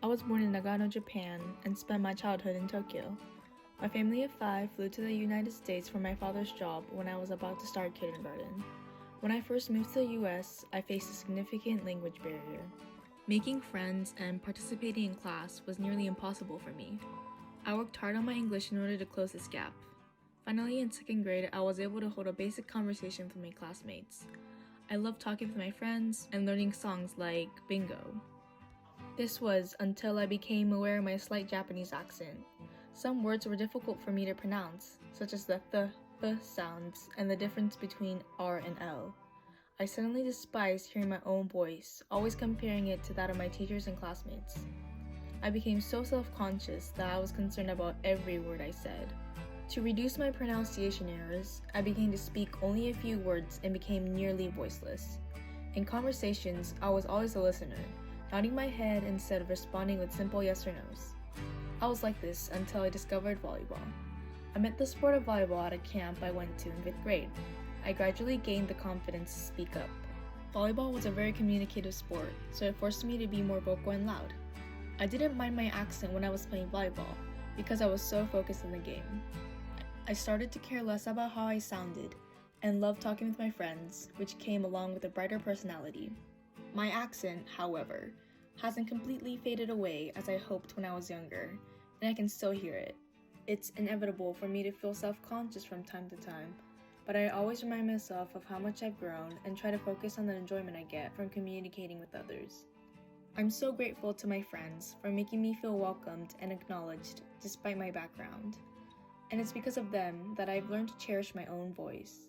I was born in Nagano, Japan, and spent my childhood in Tokyo. My family of 5 flew to the United States for my father's job when I was about to start kindergarten. When I first moved to the US, I faced a significant language barrier. Making friends and participating in class was nearly impossible for me. I worked hard on my English in order to close this gap. Finally, in 2nd grade, I was able to hold a basic conversation with my classmates. I loved talking with my friends and learning songs like Bingo. This was until I became aware of my slight Japanese accent. Some words were difficult for me to pronounce, such as the th sounds and the difference between R and L. I suddenly despised hearing my own voice, always comparing it to that of my teachers and classmates. I became so self-conscious that I was concerned about every word I said. To reduce my pronunciation errors, I began to speak only a few words and became nearly voiceless. In conversations, I was always a listener, nodding my head instead of responding with simple yes or no's. I was like this until I discovered volleyball. I met the sport of volleyball at a camp I went to in 5th grade. I gradually gained the confidence to speak up. Volleyball was a very communicative sport, so it forced me to be more vocal and loud. I didn't mind my accent when I was playing volleyball because I was so focused on the game. I started to care less about how I sounded and loved talking with my friends, which came along with a brighter personality. My accent, however, hasn't completely faded away as I hoped when I was younger, and I can still hear it. It's inevitable for me to feel self-conscious from time to time, but I always remind myself of how much I've grown and try to focus on the enjoyment I get from communicating with others. I'm so grateful to my friends for making me feel welcomed and acknowledged despite my background, and it's because of them that I've learned to cherish my own voice.